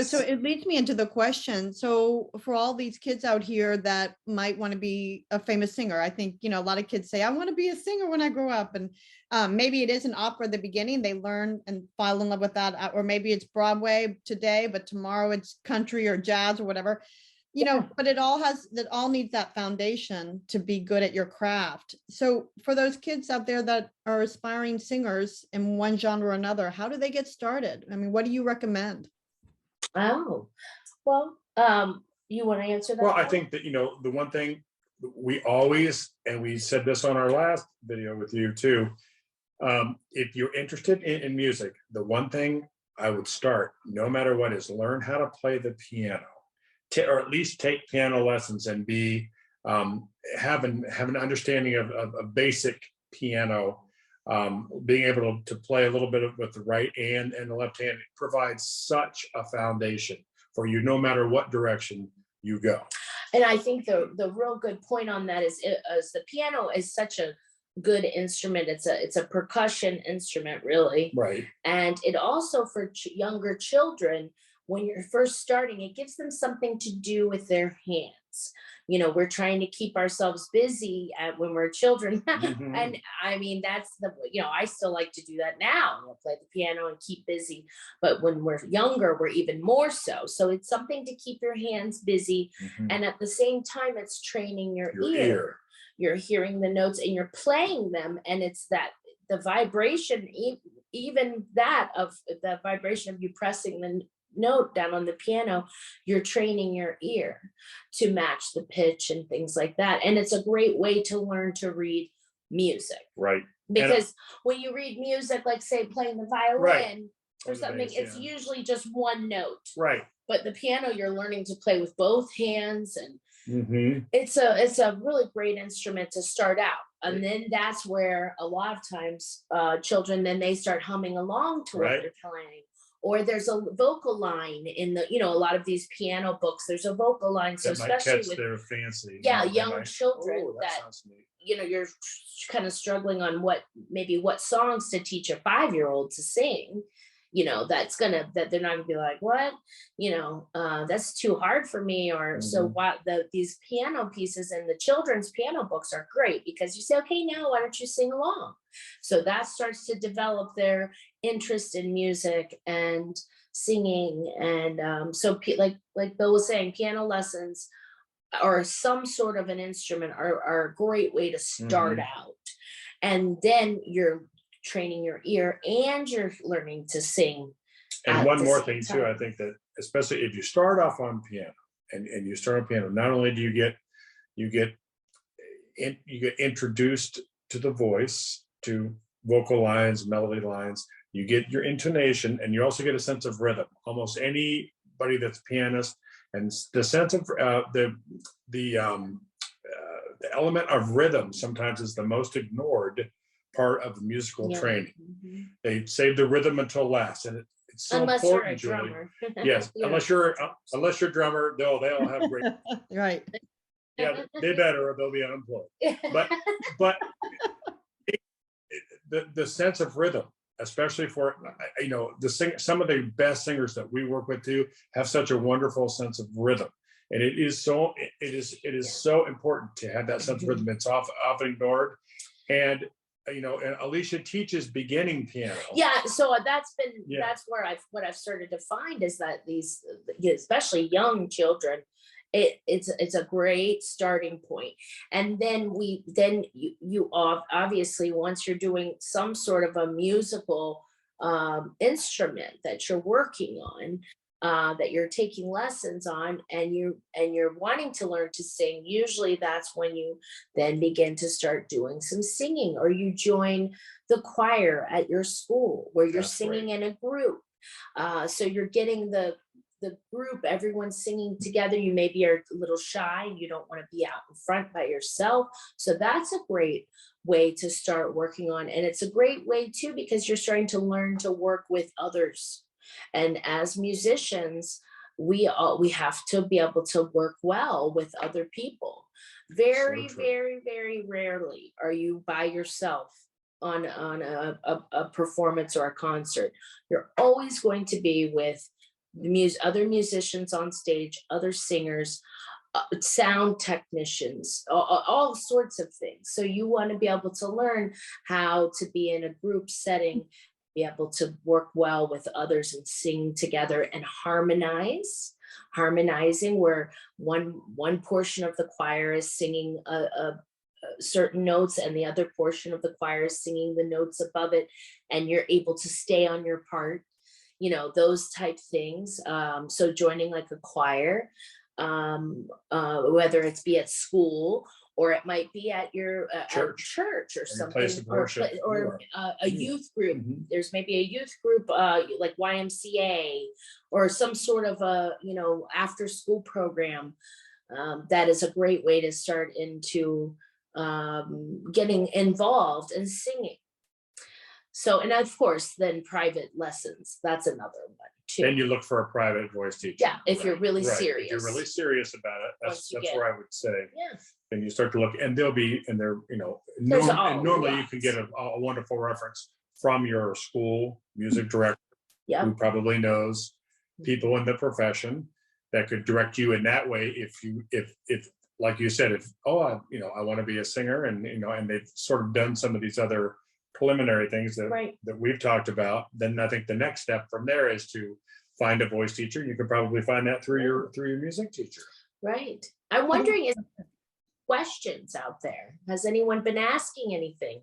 S4: so it leads me into the question. So for all these kids out here that might want to be a famous singer, I think, a lot of kids say, I want to be a singer when I grow up. And maybe it is an opera at the beginning, they learn and fall in love with that. Or maybe it's Broadway today, but tomorrow it's country or jazz or whatever, but it all needs that foundation to be good at your craft. So for those kids out there that are aspiring singers in one genre or another, how do they get started? I mean, what do you recommend?
S3: Oh, well, you want to answer that?
S2: Well, I think that, the one thing we always, and we said this on our last video with you too, if you're interested in music, the one thing I would start, no matter what, is learn how to play the piano, or at least take piano lessons and be have an understanding of a basic piano. Being able to play a little bit with the right hand and the left hand provides such a foundation for you, no matter what direction you go.
S3: And I think the real good point on that is the piano is such a good instrument. It's a percussion instrument, really.
S2: Right.
S3: And it also, for younger children, when you're first starting, it gives them something to do with their hands. You know, we're trying to keep ourselves busy when we're children.
S2: Mhm.
S3: And I mean, that's I still like to do that now, play the piano and keep busy. But when we're younger, we're even more so. So it's something to keep your hands busy.
S2: Mhm.
S3: And at the same time, it's training your
S2: Your
S3: ear.
S2: ear.
S3: You're hearing the notes and you're playing them. And it's that the vibration, even that of the vibration of you pressing the note down on the piano, you're training your ear to match the pitch and things like that. And it's a great way to learn to read music,
S2: Right.
S3: because when you read music, like say playing the violin or
S2: Or the
S3: something,
S2: bass,
S3: it's
S2: yeah.
S3: usually just one note.
S2: Right.
S3: But the piano, you're learning to play with both hands, and
S2: Mhm.
S3: it's a really great instrument to start out. And then that's where a lot of times children, then they start humming along to what
S2: Right.
S3: they're playing. Or there's a vocal line in a lot of these piano books, there's a vocal line. So
S2: That might
S3: especially
S2: catch
S3: with
S2: their fancy.
S3: Yeah,
S2: They
S3: young
S2: might,
S3: children
S2: "Oh,
S3: that,
S2: sounds neat."
S3: you're kind of struggling on what songs to teach a 5-year-old to sing, that they're not gonna be like, what, that's too hard for me. Or so
S2: Mhm.
S3: what these piano pieces and the children's piano books are great, because you say, okay, now why don't you sing along? So that starts to develop their interest in music and singing. And so like Bill was saying, piano lessons or some sort of an instrument are a great way to start
S2: Mhm.
S3: out. And then you're training your ear and you're learning to sing
S2: And
S3: at
S2: one
S3: the
S2: more
S3: same
S2: thing too, I
S3: time.
S2: think that especially if you start off on piano and you start on piano, not only do you get you get introduced to the voice, to vocal lines, melody lines, you get your intonation, and you also get a sense of rhythm. Almost anybody that's a pianist, and the sense of the element of rhythm sometimes is the most ignored part of the musical
S3: Yeah.
S2: training.
S3: Mhm.
S2: They save the rhythm until last, and it's so
S3: Unless you're a
S2: important, Julie.
S3: drummer.
S2: Yes,
S3: You're
S2: unless you're a drummer, they all have great.
S4: Right.
S2: Yeah, they better, or they'll be unemployed. But the sense of rhythm, especially for some of the best singers that we work with too, have such a wonderful sense of rhythm, and it is so important to have that sense of rhythm. It's often ignored, and and Alicia teaches beginning piano.
S3: Yeah, so that's
S2: Yeah.
S3: where what I've started to find is that these, especially young children, it's a great starting point. And then you obviously, once you're doing some sort of a musical instrument that you're working on, that you're taking lessons on, and you're wanting to learn to sing, usually that's when you then begin to start doing some singing, or you join the choir at your school where you're
S2: That's
S3: singing in a group. So you're getting the group, everyone singing together. You maybe are a little shy, you don't want to be out in front by yourself. So that's a great way to start working on. And it's a great way too, because you're starting to learn to work with others. And as musicians, we have to be able to work well with other people. Very,
S2: So true.
S3: very, very rarely are you by yourself on a performance or a concert. You're always going to be with other musicians on stage, other singers, sound technicians, all sorts of things. So you want to be able to learn how to be in a group setting, be able to work well with others and sing together and harmonizing where one portion of the choir is singing a certain notes and the other portion of the choir is singing the notes above it, and you're able to stay on your part, those type things. So joining like a choir, whether it's be at school or it might be at your
S2: Church.
S3: church or
S2: your
S3: something,
S2: place of
S3: or,
S2: worship,
S3: or a youth group.
S2: Mhm.
S3: There's maybe a youth group like YMCA or some sort of a, you know, after school program. That is a great way to start into getting involved in singing. So, and of course, then private lessons, that's another one too.
S2: Then you look for a private voice teacher.
S3: Yeah, if you're really
S2: Right. If
S3: serious.
S2: you're really serious about it,
S3: Once
S2: that's
S3: you
S2: that's
S3: get-
S2: where I would say.
S3: Yeah,
S2: Then you start to look, and they'll be, and they're, you know,
S3: There's
S2: and normally you can
S3: lots.
S2: get a wonderful reference from your school music director,
S3: yeah,
S2: who probably knows people in the profession that could direct you in that way. If like you said, if, oh, you know, I want to be a singer, and, you know, and they've sort of done some of these other preliminary things that
S3: right.
S2: we've talked about, then I think the next step from there is to find a voice teacher. You could probably find that through your music teacher.
S3: Right. I'm wondering, is questions out there? Has anyone been asking anything?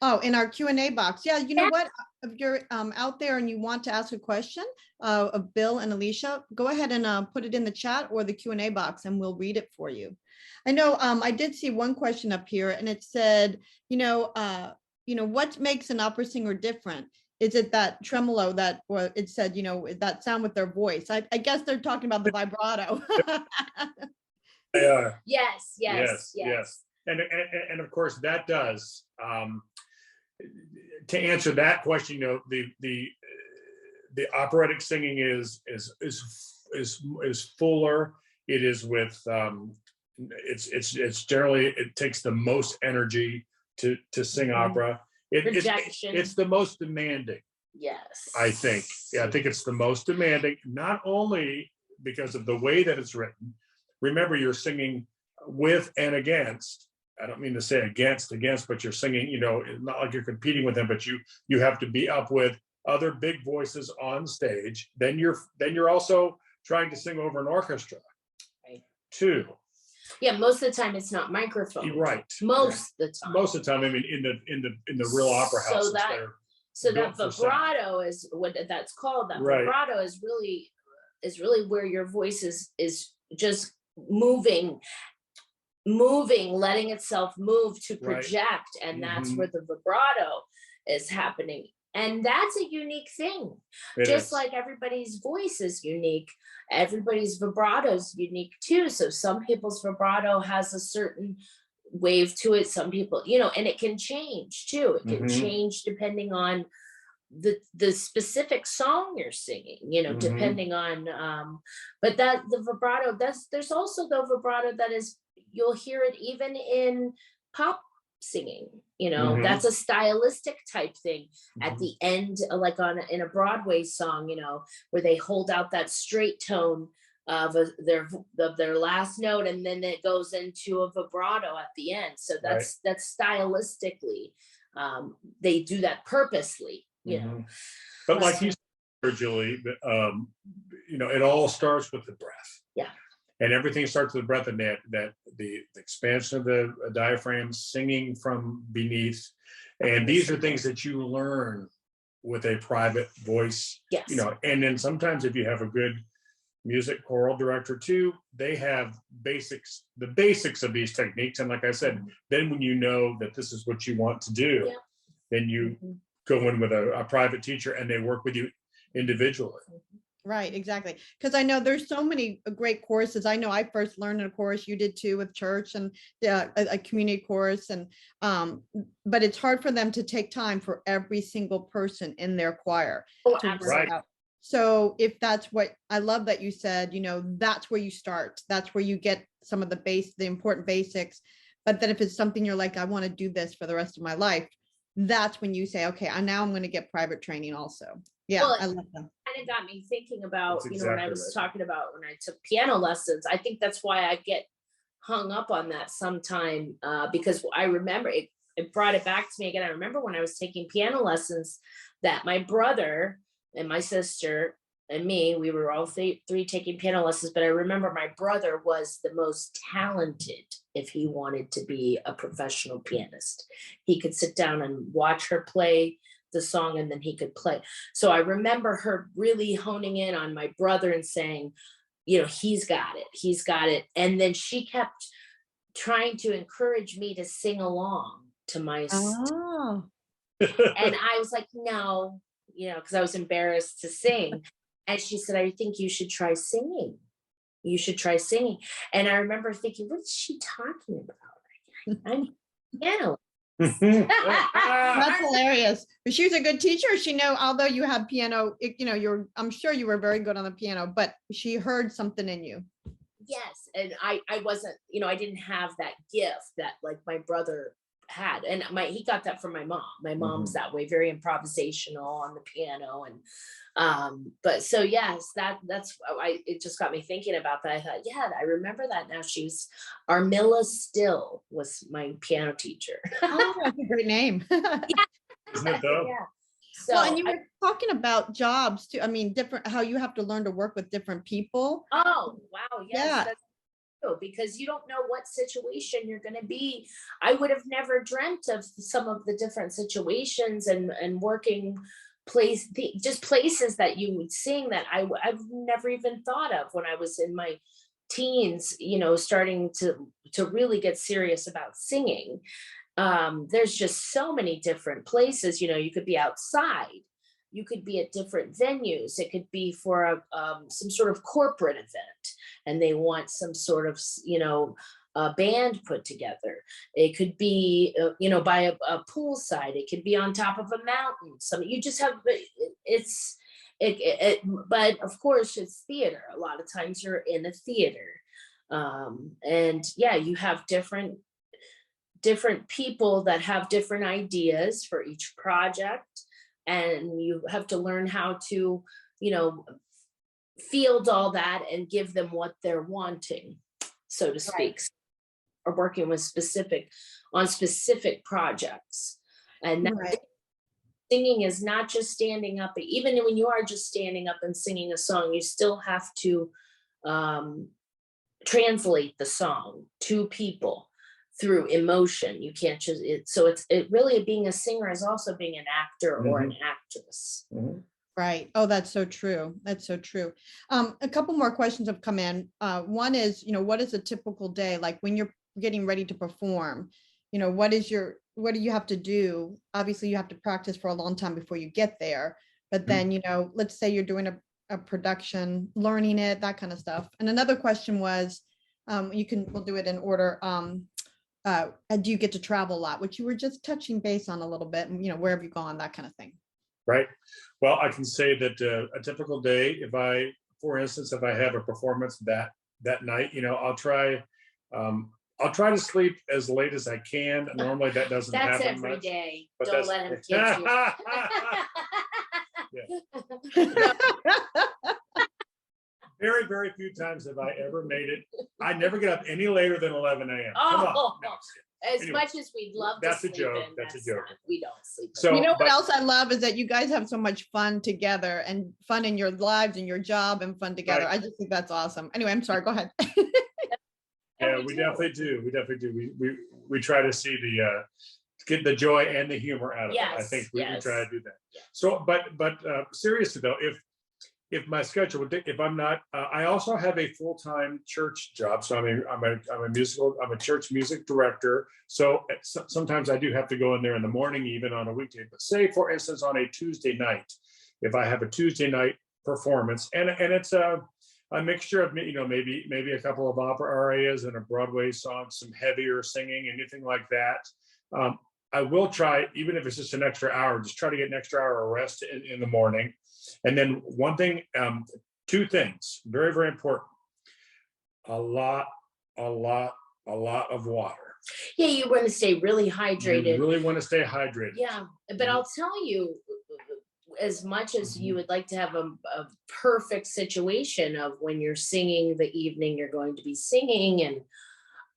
S4: Oh, in our Q&A box. Yeah, you know what? If you're out there and you want to ask a question of Bill and Alicia, go ahead and put it in the chat or the Q&A box and we'll read it for you. I know I did see one question up here and it said, what makes an opera singer different? Is it that tremolo that, or it said, that sound with their voice? I guess they're talking about the vibrato.
S2: Yeah.
S3: Yes.
S2: And of course that does, to answer that question, the operatic singing is fuller. It is with it's generally, it takes the most energy to sing opera.
S3: Projection.
S2: It's the most demanding,
S3: Yes.
S2: I think. Yeah, I think it's the most demanding, not only because of the way that it's written. Remember, you're singing with and against. I don't mean to say against, but you're singing, it's not like you're competing with them, but you have to be up with other big voices on stage. Then you're also trying to sing over an orchestra,
S3: right,
S2: too.
S3: Yeah, most of the time it's not microphone.
S2: Right.
S3: Most of the time.
S2: Most of the time, I mean, in the real opera
S3: So
S2: houses.
S3: So
S2: built
S3: that
S2: for
S3: vibrato is what that's called. That
S2: Right.
S3: vibrato is really where your voice is just moving, letting itself move to
S2: Right.
S3: project, and that's
S2: Mhm.
S3: where the vibrato is happening. And that's a unique thing.
S2: It
S3: Just
S2: is.
S3: like everybody's voice is unique, everybody's vibrato is unique too. So some people's vibrato has a certain wave to it. Some people, and it can change too. It can
S2: Mhm.
S3: change depending on the specific song you're singing,
S2: Mhm.
S3: depending on but that the vibrato, there's also the vibrato that is, you'll hear it even in pop singing,
S2: Mhm.
S3: that's a stylistic type thing at
S2: Mhm.
S3: the end, like in a Broadway song, where they hold out that straight tone of their last note, and then it goes into a vibrato at the end. So that's stylistically, they do that purposely,
S2: Mhm. But like you said, Julie, it all starts with the breath.
S3: Yeah.
S2: And everything starts with the breath, and that the expansion of the diaphragm, singing from beneath. And these are things that you learn with a private voice.
S3: Yes.
S2: And then sometimes if you have a good music choral director too, they have the basics of these techniques. And like I said, then when you know that this is what you want to do,
S3: Yeah.
S2: then you go in with a private teacher and they work with you individually.
S4: Right, exactly. Because I know there's so many great courses. I know I first learned in a course, you did too, with church and a community course. And but it's hard for them to take time for every single person in their choir
S3: Oh,
S4: to work
S3: absolutely.
S2: Right.
S4: out. So if that's what, I love that you said, that's where you start. That's where you get some of the important basics. But then if it's something you're like, I want to do this for the rest of my life, that's when you say, okay, now I'm going to get private training also. Yeah,
S3: Well,
S4: I love them.
S3: Kind of got me thinking about,
S2: That's
S3: when I
S2: exactly
S3: was
S2: right.
S3: talking about when I took piano lessons. I think that's why I get hung up on that sometime, because I remember it brought it back to me again. I remember when I was taking piano lessons that my brother and my sister and me, we were all three taking piano lessons, but I remember my brother was the most talented. If he wanted to be a professional pianist, he could sit down and watch her play the song and then he could play. So I remember her really honing in on my brother and saying, he's got it. And then she kept trying to encourage me to sing along to my
S4: Oh,
S3: and I was like, no, because I was embarrassed to sing. And she said, I think you should try singing. You should try singing. And I remember thinking, what's she talking about? I'm piano.
S4: that's hilarious. But she was a good teacher. She know, although you had piano, I'm sure you were very good on the piano, but she heard something in you.
S3: Yes. And I wasn't, I didn't have that gift that like my brother had. And he got that from my mom. My mom's that way, very improvisational on the piano. And but so yes, that's it just got me thinking about that. I thought, yeah, I remember that now. Armilla Still was my piano teacher.
S4: Oh, that's a great name.
S2: Isn't it though?
S3: Yeah. So
S4: Well, and you were talking about jobs too. I mean, how you have to learn to work with different people.
S3: oh wow, yes,
S4: Yeah.
S3: that's true, because you don't know what situation you're going to be. I would have never dreamt of some of the different situations and working just places that you would sing that I've never even thought of when I was in my teens, starting to really get serious about singing. There's just so many different places. You could be outside, you could be at different venues. It could be for some sort of corporate event, and they want some sort of a band put together. It could be by a poolside. It could be on top of a mountain. You just have but of course it's theater. A lot of times you're in a theater, and yeah, you have different people that have different ideas for each project, and you have to learn how to field all that and give them what they're wanting, so to speak. Or working with specific projects. And
S4: Right.
S3: singing is not just standing up. Even when you are just standing up and singing a song, you still have to translate the song to people through emotion. You can't just really being a singer is also being an actor or an actress.
S4: Right. Oh, that's so true. That's so true. A couple more questions have come in. One is, what is a typical day like when you're getting ready to perform? What do you have to do? Obviously, you have to practice for a long time before you get there. But then, let's say you're doing a production, learning it, that kind of stuff. And another question was, we'll do it in order. Do you get to travel a lot, which you were just touching base on a little bit, and where have you gone, that kind of thing.
S2: Right. Well, I can say that a typical day, for instance, if I have a performance that night, I'll try to sleep as late as I can. Normally that doesn't
S3: That's
S2: happen
S3: every
S2: much,
S3: day.
S2: but
S3: Don't let him get you.
S2: Very, very few times have I ever made it. I never get up any later than 11 a.m. Come on.
S3: Oh,
S2: No.
S3: as
S2: Anyway,
S3: much as we'd love
S2: that's
S3: to
S2: a
S3: sleep
S2: joke.
S3: in,
S2: That's a joke.
S3: we don't sleep.
S2: So,
S3: in.
S4: What else I love is that you guys have so much fun together, and fun in your lives and your job, and fun together.
S2: Right.
S4: I just think that's awesome. Anyway, I'm sorry, go ahead.
S2: Yeah, we definitely do. We definitely do. We try to see get the joy and the humor out of it. I think we try to do that. So, but seriously though, if my schedule, if I'm not, I also have a full-time church job. So I'm a church music director. So sometimes I do have to go in there in the morning, even on a weekday. But say, for instance, on a Tuesday night, if I have a Tuesday night performance, and it's a mixture of maybe a couple of opera arias and a Broadway song, some heavier singing, anything like that. I will try, even if it's just an extra hour, just try to get an extra hour of rest in the morning. And then two things, very, very important. A lot of water.
S3: Yeah, you want to stay really hydrated.
S2: You really want to stay hydrated.
S3: Yeah, but I'll tell you, as much as you would like to have a perfect situation of when you're singing the evening you're going to be singing, and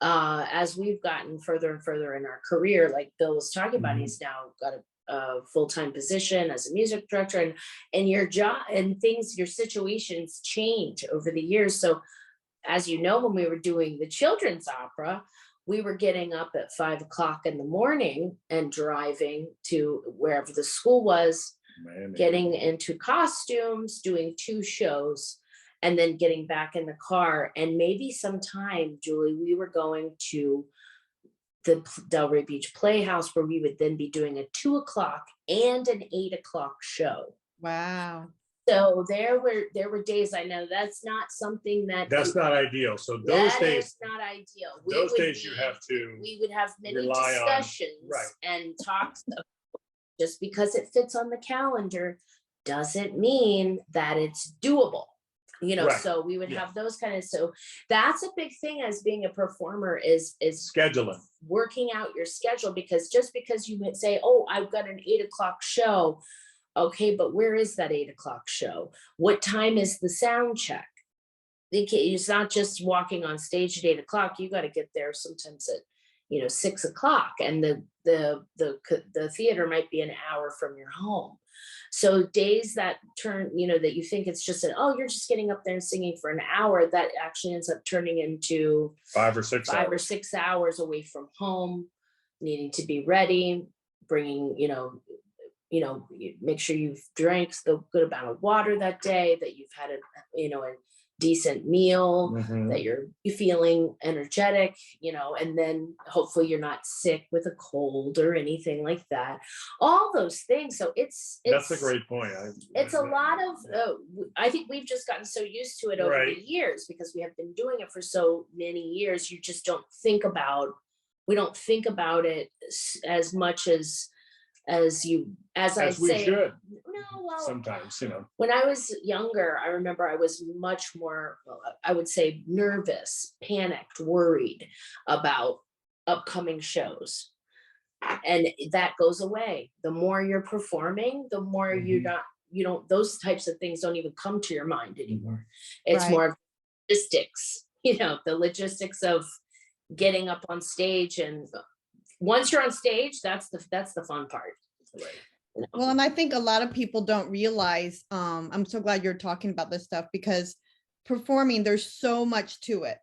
S3: as we've gotten further and further in our career, like Bill was talking about, he's now got a full-time position as a music director, and your job and your situations change over the years. So as you know, when we were doing the children's opera, we were getting up at 5 o'clock in the morning and driving to wherever the school was, getting into costumes, doing 2 shows, and then getting back in the car. And maybe sometime, Julie, we were going to the Delray Beach Playhouse, where we would then be doing a 2 o'clock and an 8 o'clock show.
S4: Wow.
S3: So there were days, I know that's not something that
S2: That's not ideal. So those
S3: that
S2: days,
S3: is not ideal.
S2: those days you have to
S3: we would have many
S2: rely on-
S3: discussions
S2: right.
S3: and talks. Just because it fits on the calendar doesn't mean that it's doable. You know,
S2: Right.
S3: so we would
S2: Yeah.
S3: have those kind of, so that's a big thing as being a performer is
S2: scheduling.
S3: working out your schedule, because just because you would say, oh, I've got an 8 o'clock show. Okay, but where is that 8 o'clock show? What time is the sound check? It's not just walking on stage at 8 o'clock. You got to get there sometimes at 6 o'clock, and the theater might be an hour from your home. So days that turn, that you think it's just you're just getting up there and singing for an hour, that actually ends up turning into
S2: 5 or 6
S3: 5 or
S2: hours.
S3: 6 hours away from home, needing to be ready, bringing, make sure you've drank the good amount of water that day, that you've had a decent meal,
S2: Mhm.
S3: that you're feeling energetic, and then hopefully you're not sick with a cold or anything like that. All those things. So
S2: That's a great point.
S3: it's a lot of, I think we've just gotten so used to it over
S2: Right.
S3: the years, because we have been doing it for so many years. You just don't think about, we don't think about it as much as I
S2: As we
S3: say.
S2: should
S3: No, well,
S2: sometimes,
S3: when I was younger, I remember I was much more, I would say, nervous, panicked, worried about upcoming shows. And that goes away. The more you're performing, the more those types of things don't even come to your mind anymore. It's
S4: Right.
S3: more of logistics, the logistics of getting up on stage. And once you're on stage, that's the fun part.
S2: Right.
S4: Well, and I think a lot of people don't realize, I'm so glad you're talking about this stuff, because performing, there's so much to it.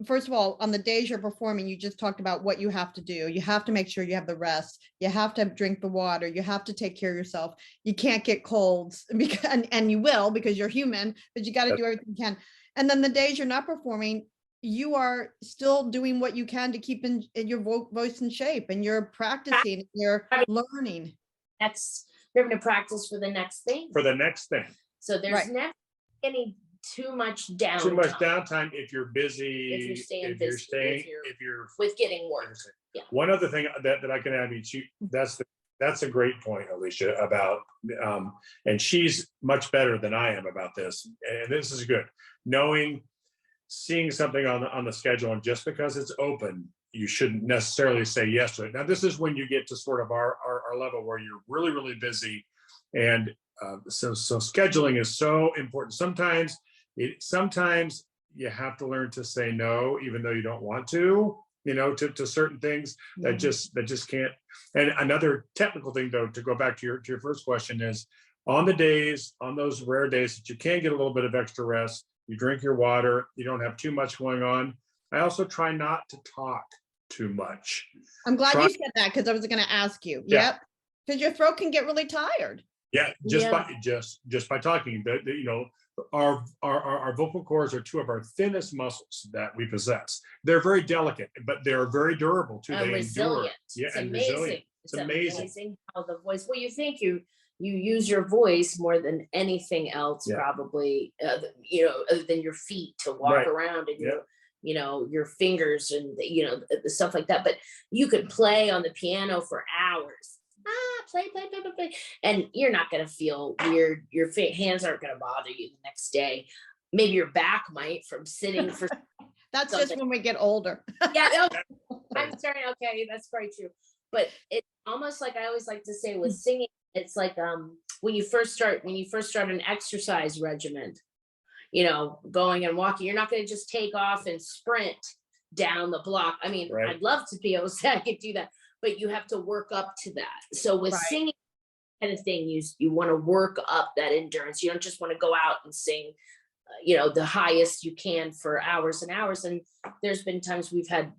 S4: First of all, on the days you're performing, you just talked about what you have to do. You have to make sure you have the rest. You have to drink the water. You have to take care of yourself. You can't get colds, because, and you will, because you're human, but you got to do everything you can. And then the days you're not performing, you are still doing what you can to keep in your voice in shape, and you're practicing, and you're learning.
S3: You're going to practice for the next thing.
S2: For the next thing.
S3: So there's
S4: Right.
S3: never any too much downtime.
S2: Too much downtime if you're busy.
S3: If you're staying
S2: if
S3: busy,
S2: if you're
S3: with getting work. Yeah.
S2: One other thing that I can add, that's a great point, Alicia, about and she's much better than I am about this. And this is good. Seeing something on the schedule, and just because it's open, you shouldn't necessarily say yes to it. Now, this is when you get to sort of our level where you're really, really busy. And so scheduling is so important. Sometimes you have to learn to say no, even though you don't want to, to certain things that just can't. And another technical thing, though, to go back to your first question, is on those rare days that you can get a little bit of extra rest, you drink your water, you don't have too much going on. I also try not to talk too much.
S4: I'm glad you said that, because I was going to ask you.
S2: Yeah.
S4: Yep. Because your throat can get really tired.
S2: Yeah, just by talking. Our vocal cords are two of our thinnest muscles that we possess. They're very delicate, but they're very durable too.
S3: And
S2: They
S3: resilient.
S2: endure. Yeah,
S3: It's
S2: and
S3: amazing.
S2: resilient.
S3: It's
S2: amazing.
S3: amazing how the voice. Well, you think you use your voice more than anything else,
S2: Yeah.
S3: probably. Other than your feet to walk
S2: Right.
S3: around, and
S2: Yeah.
S3: your fingers, and the stuff like that. But you could play on the piano for hours. Play, and you're not going to feel weird. Your hands aren't going to bother you the next day. Maybe your back might, from sitting for.
S4: That's just when we get older.
S3: Yeah, I'm starting. Okay, that's very true. But it's almost like, I always like to say with singing, it's like when you first start an exercise regimen, going and walking, you're not going to just take off and sprint down the block. I mean,
S2: Right.
S3: I'd love to be able to say I could do that, but you have to work up to that. So with
S4: Right.
S3: singing kind of thing, you want to work up that endurance. You don't just want to go out and sing the highest you can for hours and hours. And there's been times we've had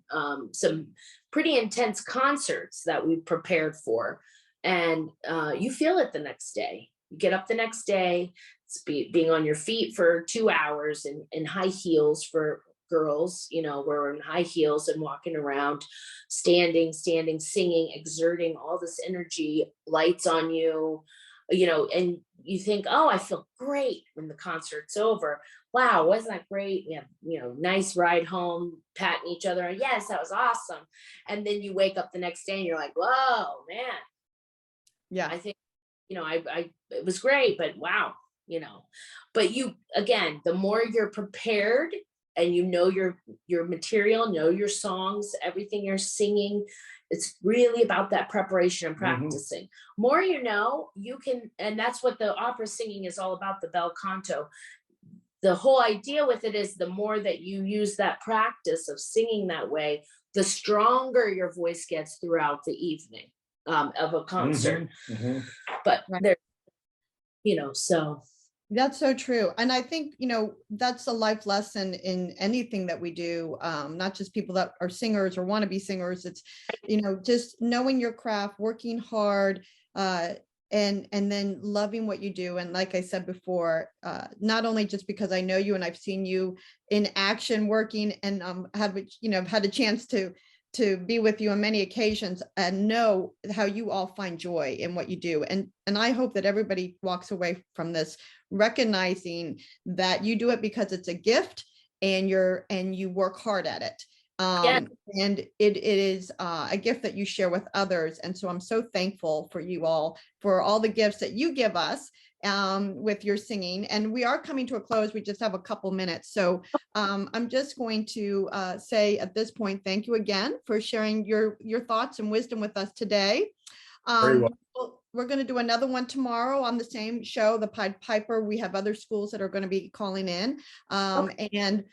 S3: some pretty intense concerts that we prepared for, and you feel it the next day. You get up the next day, being on your feet for 2 hours in high heels for girls, you know, we're in high heels and walking around, standing, singing, exerting all this energy, lights on you, you know, and you think, oh, I feel great when the concert's over. Wow, wasn't that great? We have, you know, nice ride home, patting each other. Yes, that was awesome. And then you wake up the next day and you're like, whoa, man.
S4: Yeah.
S3: I think, you know, it was great, but wow, you know, but you, again, the more you're prepared and you know your material, know your songs, everything you're singing, it's really about that preparation and practicing. More you know, you can, and that's what the opera singing is all about, the bel canto. The whole idea with it is the more that you use that practice of singing that way, the stronger your voice gets throughout the evening of a concert. But
S4: Right.
S3: there, you know, so.
S4: That's so true. And I think, you know, that's a life lesson in anything that we do, not just people that are singers or want to be singers. It's, you know, just knowing your craft, working hard, and then loving what you do. And like I said before, not only just because I know you and I've seen you in action working and have, you know, had a chance to be with you on many occasions and know how you all find joy in what you do. And I hope that everybody walks away from this recognizing that you do it because it's a gift and you work hard at it. And it is a gift that you share with others. And so I'm so thankful for you all, for all the gifts that you give us with your singing. And we are coming to a close. We just have a couple minutes. So I'm just going to say at this point, thank you again for sharing your thoughts and wisdom with us today.
S2: Very well.
S4: We're going to do another one tomorrow on the same show, the Pied Piper. We have other schools that are going to be calling in. And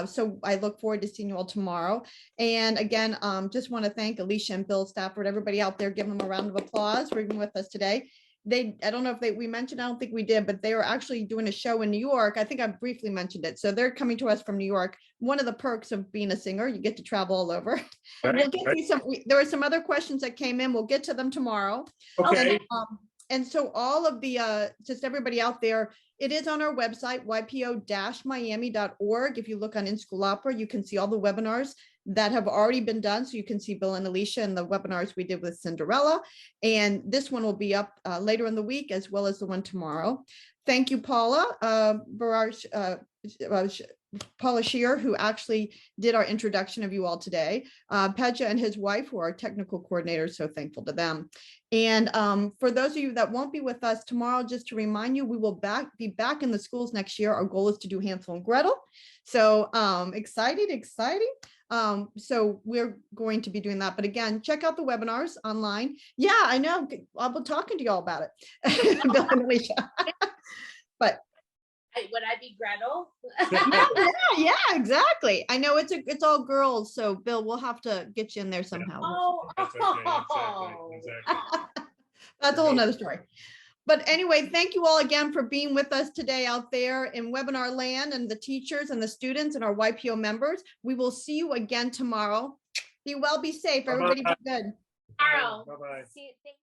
S4: so I look forward to seeing you all tomorrow. And again, just want to thank Alicia and Bill Stafford, everybody out there, give them a round of applause for being with us today. I don't know if we mentioned, I don't think we did, but they are actually doing a show in New York. I think I briefly mentioned it. So they're coming to us from New York. One of the perks of being a singer, you get to travel all over. We'll get to there were some other questions that came in. We'll get to them tomorrow.
S2: Okay.
S4: And so all of the, just everybody out there, it is on our website, ypo-miami.org. If you look on In School Opera, you can see all the webinars that have already been done. So you can see Bill and Alicia and the webinars we did with Cinderella. And this one will be up later in the week, as well as the one tomorrow. Thank you, Paula Paula Shear, who actually did our introduction of you all today. Pedja and his wife, who are technical coordinators, so thankful to them. And for those of you that won't be with us tomorrow, just to remind you, we will be back in the schools next year. Our goal is to do Hansel and Gretel. So exciting. So we're going to be doing that. But again, check out the webinars online. Yeah, I know. I'll be talking to you all about it. Bill and Alicia. But
S3: would I be Gretel?
S4: yeah, exactly. I know it's all girls, so Bill, we'll have to get you in there somehow.
S2: That's okay. Exactly.
S4: That's a whole nother story. But anyway, thank you all again for being with us today out there in webinar land, and the teachers and the students and our YPO members. We will see you again tomorrow. Be well, be safe. Everybody be good.
S3: Tomorrow.
S2: Bye-bye.
S3: See you.